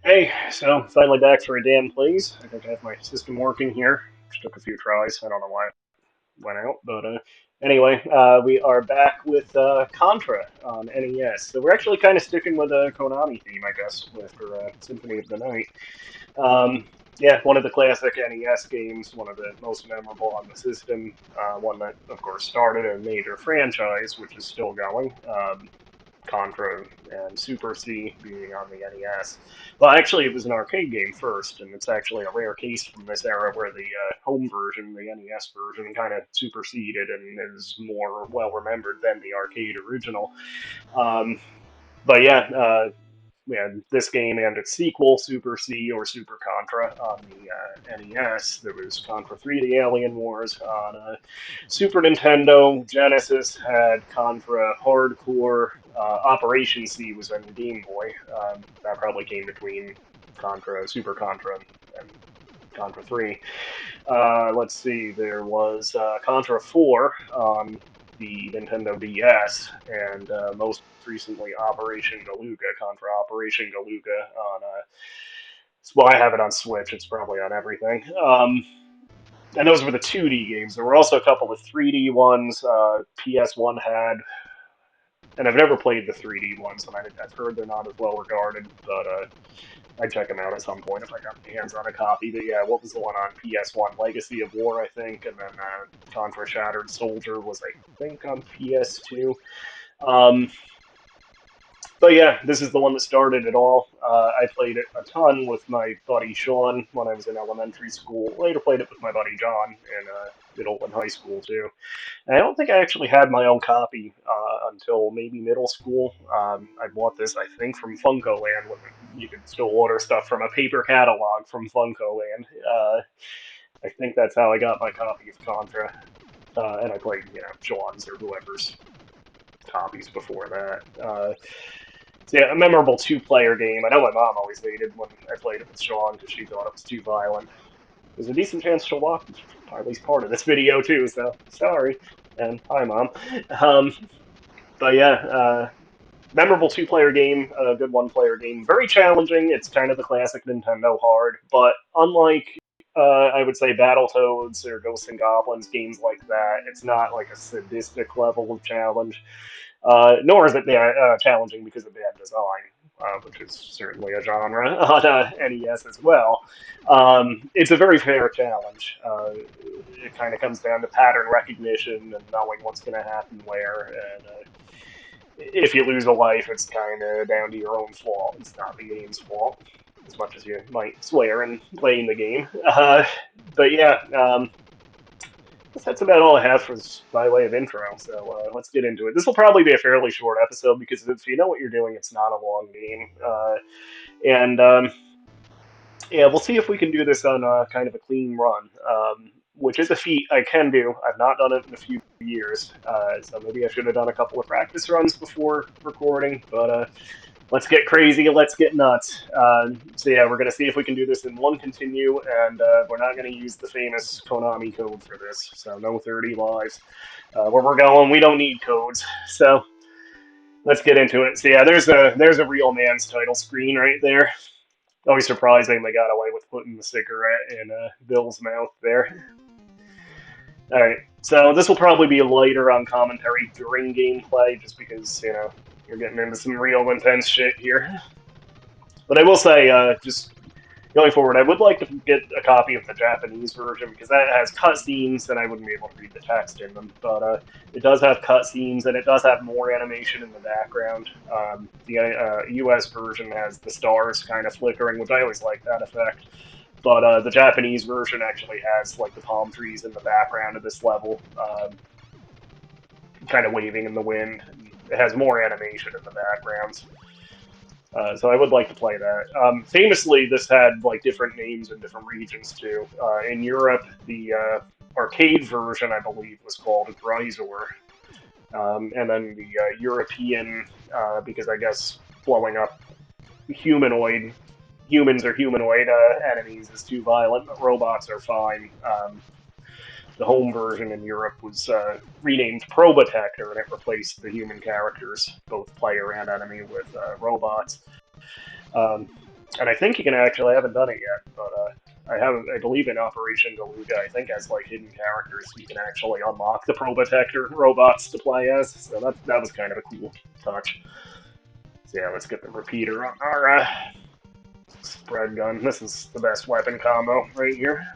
Hey, so finally back for a DanPlays. I think I have my system working here, which took a few tries. I don't know why it went out, but anyway, we are back with Contra on NES. So we're actually kind of sticking with a Konami theme, I guess, after Symphony of the Night. Um, yeah, one of the classic NES games, one of the most memorable on the system, one that, of course, started a major franchise, which is still going. Contra and Super C being on the NES. Well, actually, it was an arcade game first, and it's actually a rare case from this era where the home version, the NES version, kind of superseded and is more well remembered than the arcade original. Um, but yeah, we had this game and its sequel, Super C or Super Contra, on the NES. There was Contra 3: The Alien Wars on Super Nintendo. Genesis had Contra Hardcore. Operation C was on Game Boy. That probably came between Contra, Super Contra, and Contra 3. Let's see, there was Contra 4 on the Nintendo DS, and most recently Operation Galuga, Contra Operation Galuga on. Well, I have it on Switch. It's probably on everything. And those were the 2D games. There were also a couple of 3D ones. PS1 had, and I've never played the 3D ones, and I've heard they're not as well regarded, but I'd check them out at some point if I got my hands on a copy. But yeah, what was the one on PS1? Legacy of War, I think, and then Contra Shattered Soldier was, I think, on PS2. Um, but yeah, this is the one that started it all. I played it a ton with my buddy Sean when I was in elementary school. Later played it with my buddy John in middle and high school too. And I don't think I actually had my own copy until maybe middle school. I bought this, I think, from Funko Land when you could still order stuff from a paper catalog from Funko Land. I think that's how I got my copy of Contra. And I played, Sean's or whoever's copies before that. So yeah, a memorable two-player game. I know my mom always hated when I played it with Sean because she thought it was too violent. There's a decent chance she'll watch at least part of this video too, so sorry. And hi, Mom. Um, but yeah, memorable two-player game, a good one-player game. Very challenging. It's kind of the classic Nintendo hard, but unlike I would say Battletoads or Ghosts and Goblins, games like that, it's not like a sadistic level of challenge. Nor is it challenging because of bad design, which is certainly a genre on NES as well. It's a very fair challenge. It kind of comes down to pattern recognition and knowing what's going to happen where. And if you lose a life, it's kind of down to your own fault. It's not the game's fault, as much as you might swear in playing the game. But yeah, guess that's about all I have for by way of intro. So let's get into it. This will probably be a fairly short episode because if you know what you're doing, it's not a long game. And yeah, we'll see if we can do this on kind of a clean run, which is a feat I can do. I've not done it in a few years, so maybe I should have done a couple of practice runs before recording. But let's get crazy, let's get nuts. So yeah, we're gonna see if we can do this in one continue, and we're not gonna use the famous Konami code for this. So no 30 lives. Where we're going, we don't need codes. So let's get into it. So yeah, there's a real man's title screen right there. Always surprising they got away with putting the cigarette in Bill's mouth there. All right, so this will probably be lighter on commentary during gameplay, just because you're getting into some real intense shit here. But I will say, just going forward, I would like to get a copy of the Japanese version because that has cutscenes and I wouldn't be able to read the text in them. But it does have cutscenes and it does have more animation in the background. The US version has the stars kind of flickering, which I always like that effect. But the Japanese version actually has like the palm trees in the background of this level, kind of waving in the wind. It has more animation in the backgrounds. So I would like to play that. Famously, this had like different names in different regions too. In Europe, the arcade version, I believe, was called Grisor, and then the European, because I guess blowing up humanoid humans or humanoid enemies is too violent, but robots are fine. The home version in Europe was renamed Probotector, and it replaced the human characters, both player and enemy, with robots. Um, And I think you can actually, I haven't done it yet, but I haven't, I believe in Operation Galuga, I think as like hidden characters, you can actually unlock the Probotector robots to play as, so that was kind of a cool touch. So yeah, let's get the repeater on our spread gun. This is the best weapon combo right here.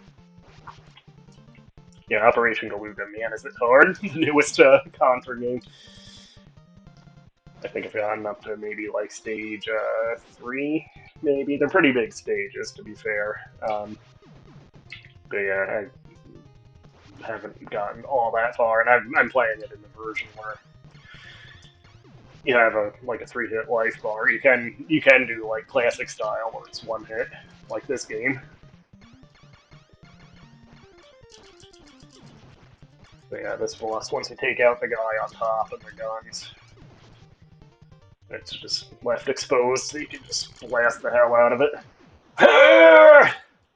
Yeah, Operation Galuga, man, is it hard? The newest Contra game. I think I've gotten up to maybe like stage 3, maybe. They're pretty big stages, to be fair. But yeah, I haven't gotten all that far, and I'm playing it in the version where you have a like a 3-hit life bar. You can do like classic style where it's 1 hit, like this game. But yeah, this boss, once you take out the guy on top and the guns, it's just left exposed, so you can just blast the hell out of it.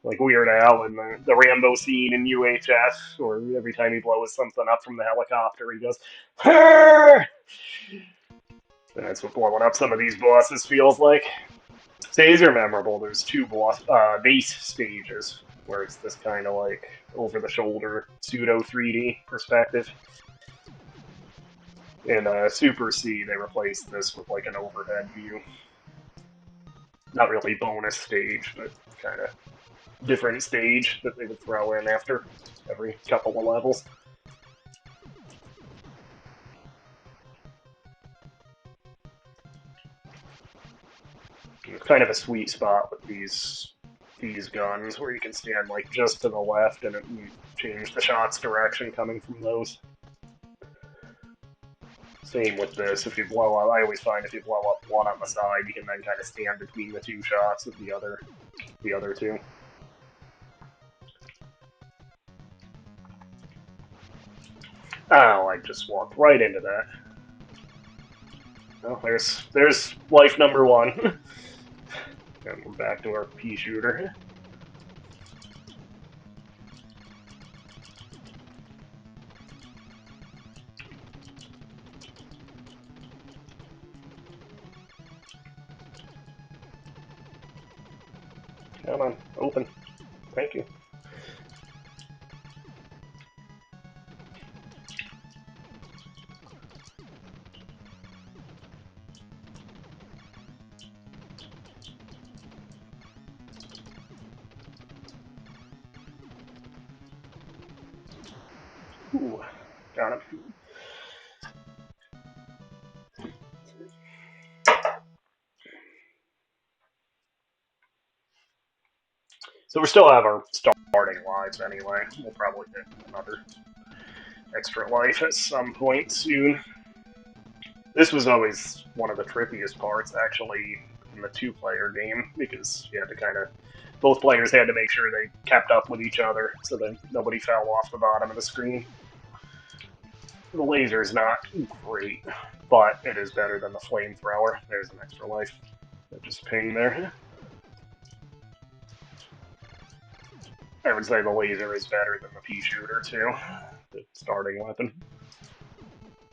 Like Weird Al in the Rambo scene in UHF, or every time he blows something up from the helicopter, he goes, and that's what blowing up some of these bosses feels like. Stages are memorable. There's two base stages where it's this kind of like over-the-shoulder pseudo 3D perspective. In Super C, they replaced this with like an overhead view. Not really bonus stage, but kind of different stage that they would throw in after every couple of levels. It's kind of a sweet spot with these guns where you can stand like just to the left and you change the shot's direction coming from those. Same with this. If you blow up, I always find if you blow up one on the side, you can then kind of stand between the two shots of the other two. Oh, I just walked right into that. Well, there's life number 1. And we're back to our pea shooter. Come on, open. Thank you. Ooh, got him. So we still have our starting lives anyway. We'll probably get another extra life at some point soon. This was always one of the trippiest parts, actually, in the two-player game, because you had to kind of... Both players had to make sure they kept up with each other, so that nobody fell off the bottom of the screen. The laser is not great, but it is better than the flamethrower. There's an extra life that just pinged there. I would say the laser is better than the pea shooter, too, the starting weapon.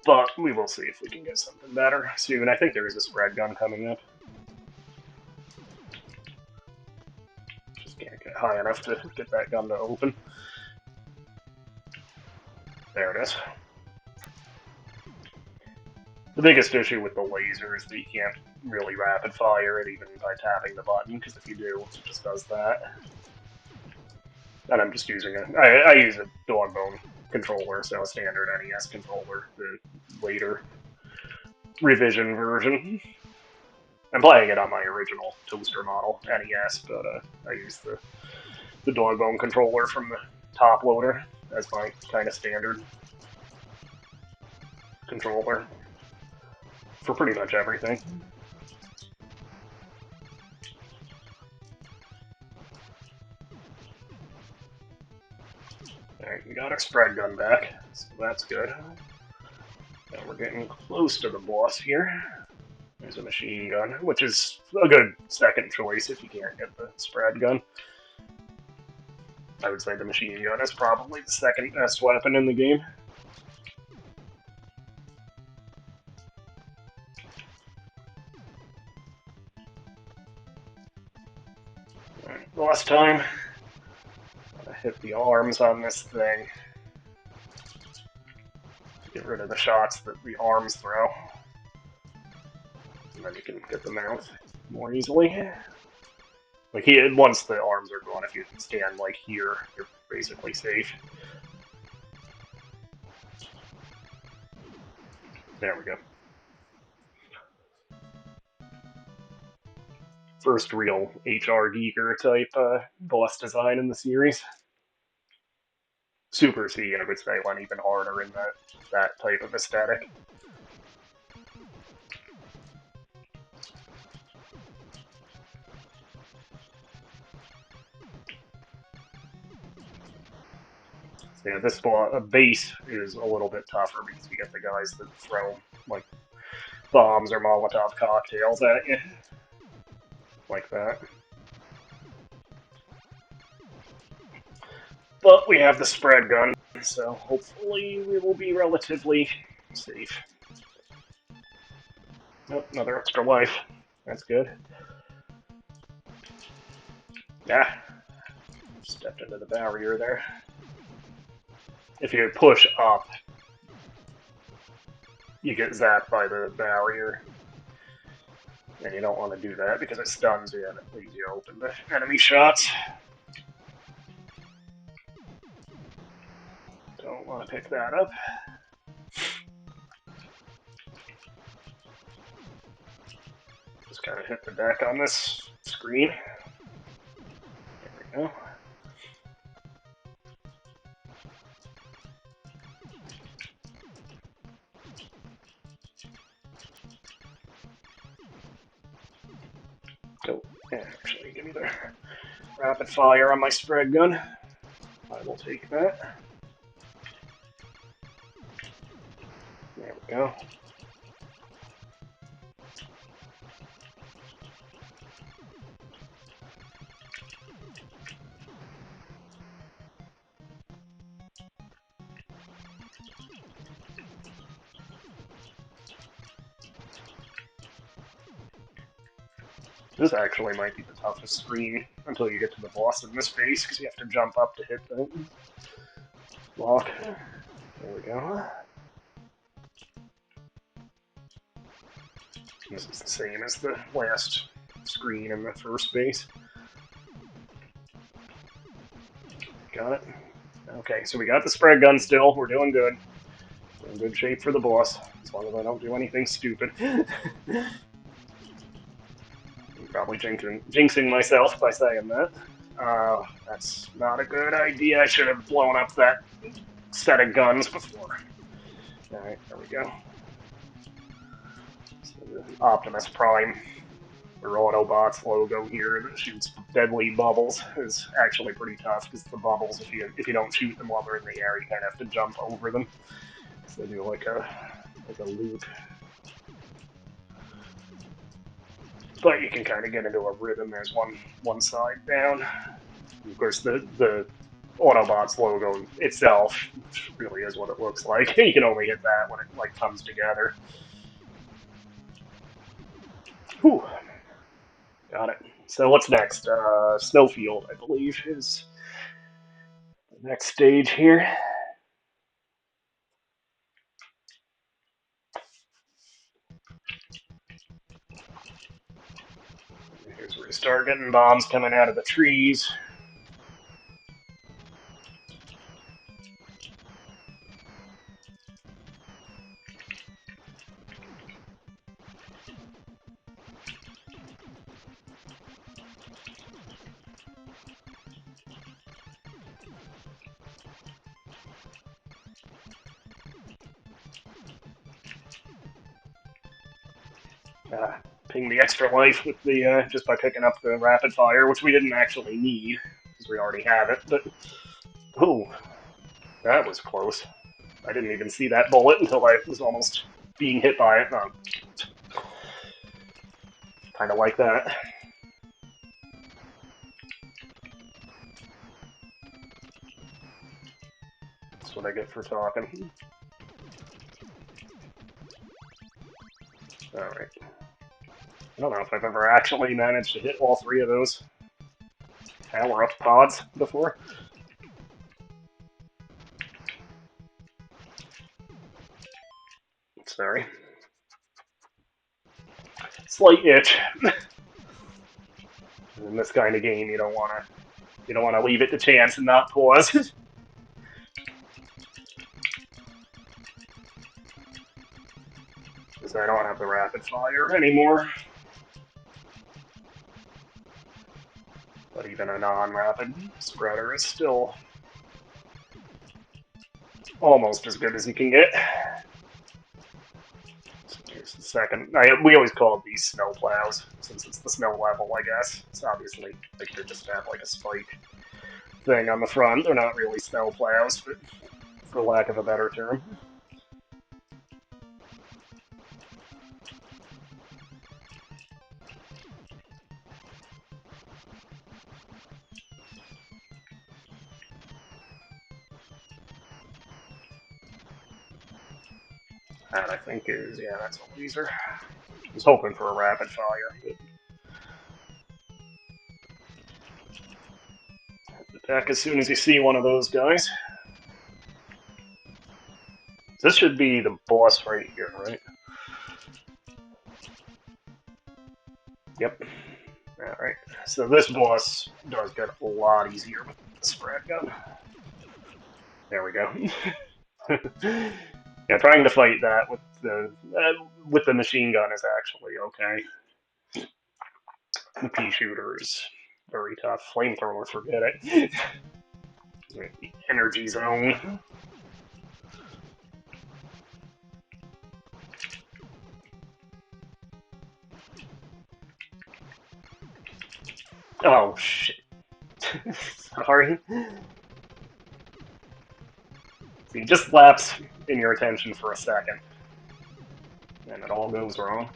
But we will see if we can get something better soon. I think there is a spread gun coming up. Just can't get high enough to get that gun to open. There it is. The biggest issue with the laser is that you can't really rapid fire it even by tapping the button, because if you do, it just does that. And I'm just using I use a dog bone controller, so a standard NES controller, the later revision version. I'm playing it on my original toaster model NES, but I use the dog bone controller from the top loader as my kind of standard controller for pretty much everything. Alright, we got our spread gun back, so that's good. Now we're getting close to the boss here. There's a machine gun, which is a good second choice if you can't get the spread gun. I would say the machine gun is probably the second best weapon in the game. Alright, last time. Gotta hit the arms on this thing to get rid of the shots that the arms throw. And then you can get the mouth more easily. Like, once the arms are gone, if you stand, like, here, you're basically safe. There we go. First real HR Geeker type boss design in the series. Super C, I would say, went even harder in that type of aesthetic. So yeah, this base is a little bit tougher because you get the guys that throw like bombs or Molotov cocktails at you, like that. But we have the spread gun, so hopefully we will be relatively safe. Oh, another extra life. That's good. Yeah, stepped into the barrier there. If you push up, you get zapped by the barrier. And you don't want to do that because it stuns you and it leaves you open to enemy shots. Don't want to pick that up. Just kind of hit the deck on this screen. There we go. Oh, yeah, actually, give me the rapid fire on my spread gun. I will take that. There we go. This actually might be the toughest screen until you get to the boss in this phase, because you have to jump up to hit the block. There we go. This is the same as the last screen in the first base. Got it. Okay, so we got the spread gun still. We're doing good. We're in good shape for the boss, as long as I don't do anything stupid. I'm probably jinxing myself by saying that. That's not a good idea. I should have blown up that set of guns before. Alright, there we go. So the Optimus Prime, or Autobots logo here that shoots deadly bubbles is actually pretty tough, because the bubbles, if you don't shoot them while they're in the air, you kind of have to jump over them. So they do like a loop. But you can kind of get into a rhythm. There's one side down. And of course, the Autobots logo itself really is what it looks like. You can only hit that when it like comes together. Whew. Got it. So what's next? Snowfield, I believe, is the next stage here. Here's where you start getting bombs coming out of the trees. Ping the extra life with the just by picking up the rapid fire, which we didn't actually need because we already have it. But ooh, that was close. I didn't even see that bullet until I was almost being hit by it. Kind of like that. That's what I get for talking. Alright. I don't know if I've ever actually managed to hit all three of those. power-up pods before. Sorry. Slight itch. In this kind of game, you don't wanna leave it to chance and not pause. Because I don't have the rapid fire anymore. But even a non-rapid spreader is still almost as good as you can get. So here's the second. We always call these snow plows, since it's the snow level, I guess. It's obviously, like, they just have, like, a spike thing on the front. They're not really snow plows, but for lack of a better term. That, I think, is, yeah, that's a laser. I was hoping for a rapid fire, but back as soon as you see one of those guys. This should be the boss right here, right? Yep. Alright. So this boss does get a lot easier with the spread gun. There we go. Yeah, trying to fight that with the machine gun is actually okay. The pea shooter is very tough. Flamethrower, forget it. The energy zone. Oh shit. Sorry. So you just lapse in your attention for a second, and it all goes wrong.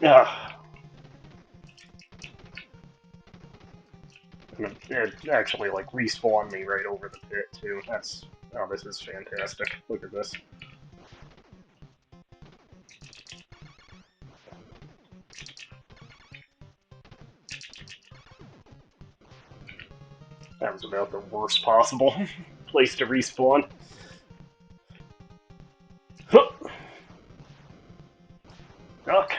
Ugh. It actually, like, respawned me right over the pit, too. That's... Oh, this is fantastic. Look at this. That was about the worst possible place to respawn. Okay.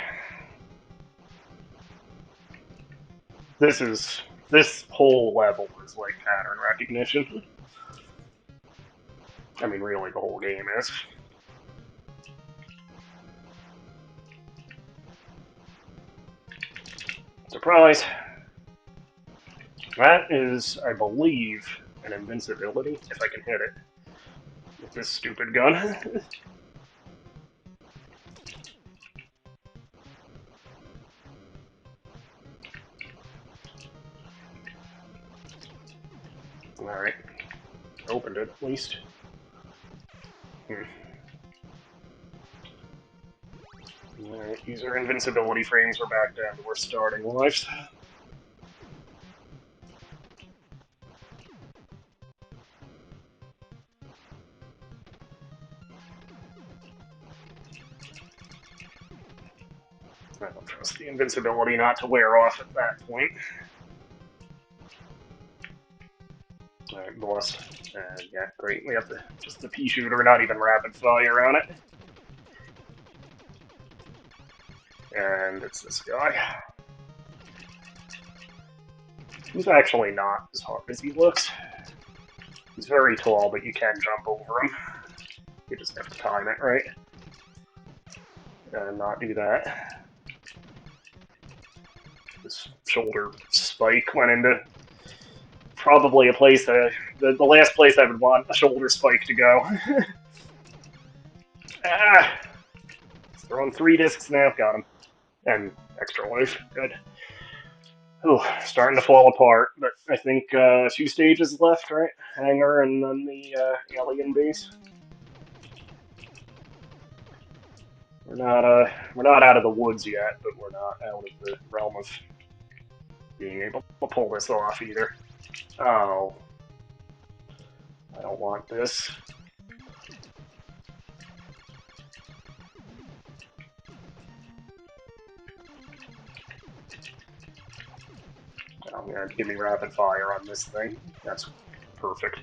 This whole level is like pattern recognition. I mean, really, the whole game is. Surprise! That is, I believe, an invincibility, if I can hit it with this stupid gun. Alright. Opened it, at least. Alright, user invincibility frames are back down to our starting lives. I don't trust the invincibility not to wear off at that point. Alright, boss. Yeah, great. We have just the pea shooter, not even rapid fire on it. And it's this guy. He's actually not as hard as he looks. He's very tall, but you can jump over him. You just have to time it right. And not do that. This shoulder spike went into probably a place that the last place I would want a shoulder spike to go. Ah! He's throwing 3 discs now. Got him. And extra life. Good. Ooh, starting to fall apart, but I think 2 stages left, right? Hangar and then the alien base. we're not out of the woods yet, but we're not out of the realm of being able to pull this off either. Oh, I don't want this. Oh, yeah, give me rapid fire on this thing. That's perfect.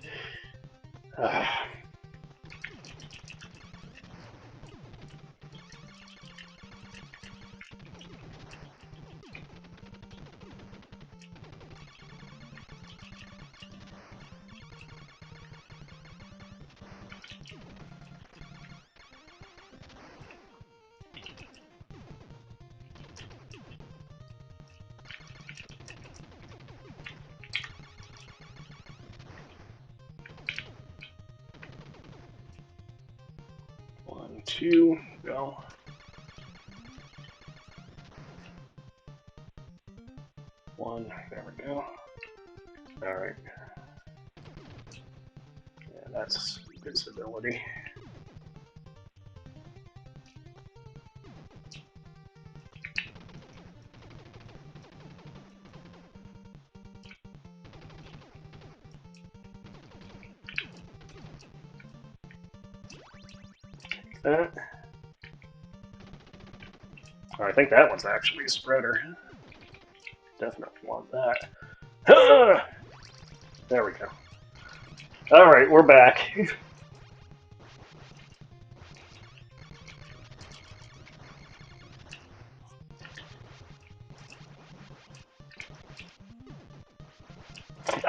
1, 2, go. 1, there we go. Alright. Yeah, that's visibility. That. Oh, I think that one's actually a spreader. Definitely want that. There we go. Alright, we're back.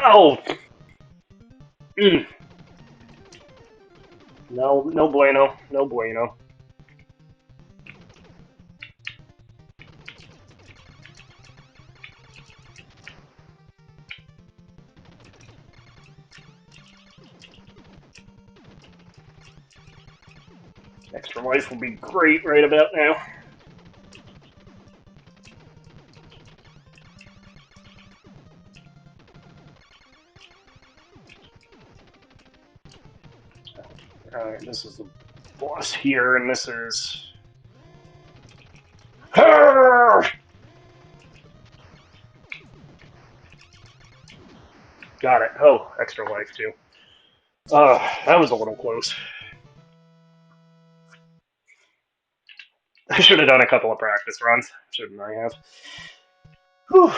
Oh! Mm. No, no bueno. No bueno. Extra life will be great right about now. Alright, this is the boss here, and this is... Got it. Oh, extra life, too. That was a little close. I should have done a couple of practice runs, shouldn't I have? Whew.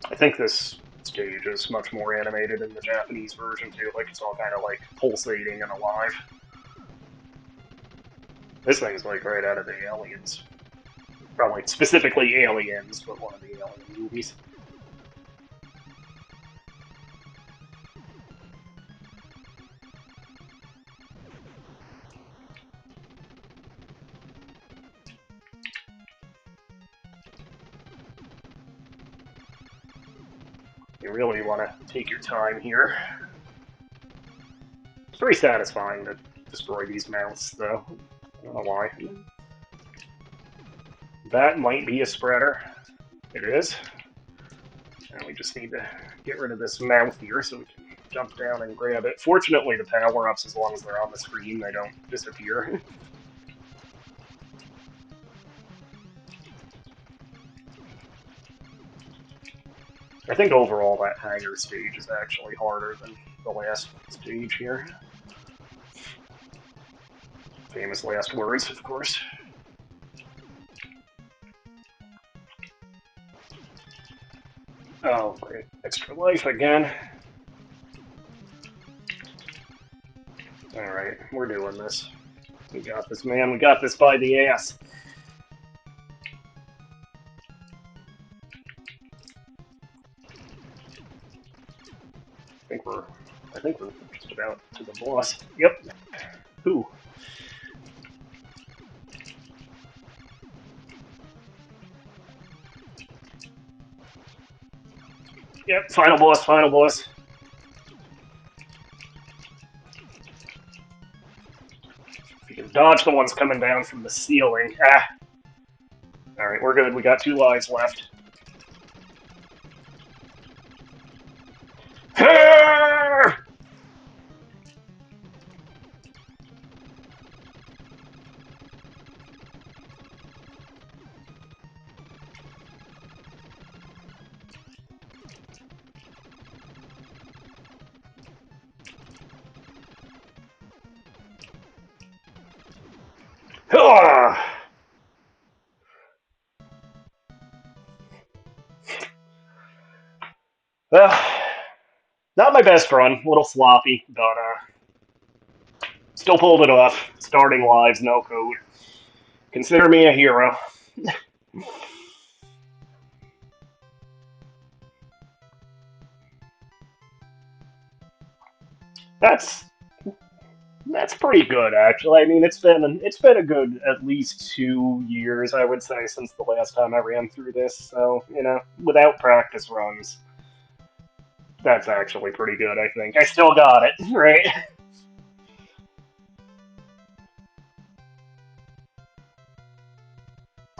I think this stage is much more animated in the Japanese version, too. Like, it's all kind of, like, pulsating and alive. This thing's, like, right out of the Aliens. Probably specifically Aliens, but one of the Alien movies. You really want to take your time here. It's very satisfying to destroy these mounts, though. I don't know why. That might be a spreader. It is. And we just need to get rid of this mouth here so we can jump down and grab it. Fortunately, the power-ups, as long as they're on the screen, they don't disappear. I think overall that hangar stage is actually harder than the last stage here. Famous last words, of course. Oh, great. Extra life again. Alright, we're doing this. We got this, man. We got this by the ass. I think we're just about to the boss. Yep. Who? Yep, final boss, final boss. If you can dodge the ones coming down from the ceiling. Ah. Alright. Alright, we're good. We got 2 lives left. Well, not my best run. A little sloppy, but still pulled it off. Starting lives, no code. Consider me a hero. That's that's pretty good, actually. I mean, it's been a good at least 2 years, I would say, since the last time I ran through this. So without practice runs, that's actually pretty good. I think I still got it right.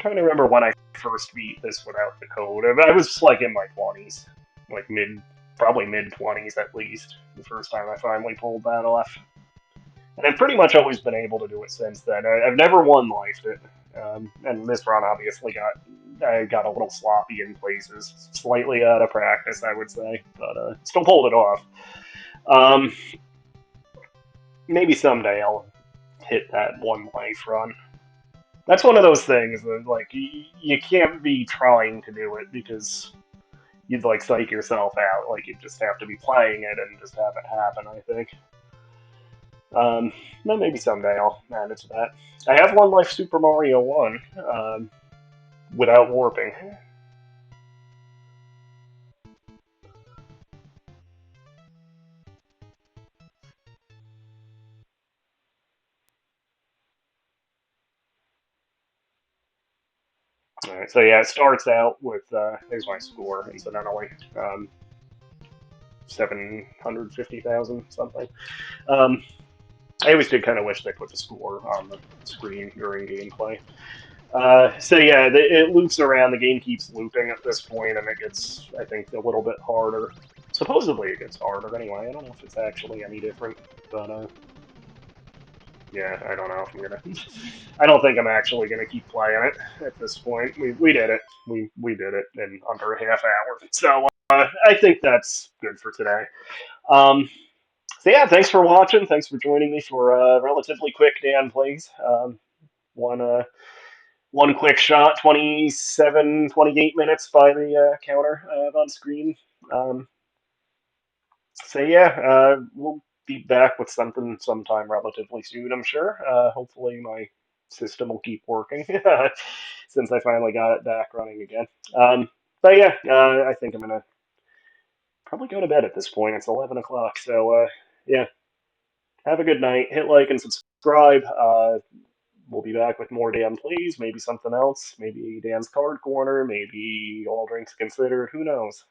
Trying to remember when I first beat this without the code. I was like in my 20s, like probably mid 20s at least. The first time I finally pulled that off, and I've pretty much always been able to do it since then. I've never one lifed it, and this run obviously I got a little sloppy in places, slightly out of practice, I would say, but still pulled it off. Um, Maybe someday I'll hit that one life run. That's one of those things that like you can't be trying to do it because you'd like psych yourself out. Like you just have to be playing it and just have it happen. I think. Then maybe someday I'll manage that. I have one life Super Mario One without warping. All right, so yeah, it starts out with there's my score incidentally, 750,000 something. Um, I always did kind of wish they put the score on the screen during gameplay. So yeah, it loops around. The game keeps looping at this point, and it gets, I think, a little bit harder. Supposedly it gets harder anyway. I don't know if it's actually any different, but yeah, I don't know if I'm gonna. I don't think I'm actually gonna keep playing it at this point. We did it. We did it in under a half hour. So I think that's good for today. Um, so yeah, thanks for watching. Thanks for joining me for relatively quick Dan plays. One one quick shot, 27, 28 minutes by the counter on screen. Um, so yeah, we'll be back with something sometime relatively soon, I'm sure. Hopefully my system will keep working since I finally got it back running again. But yeah, I think I'm gonna probably go to bed at this point. It's 11 o'clock, so yeah. Have a good night. Hit like and subscribe. We'll be back with more Dan Plays, maybe something else, maybe Dan's Card Corner, maybe All Drinks Considered, who knows?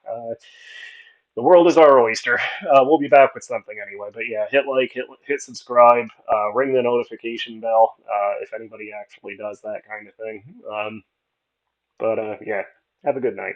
The world is our oyster. We'll be back with something anyway, but yeah, hit like, hit subscribe, ring the notification bell if anybody actually does that kind of thing. But yeah, have a good night.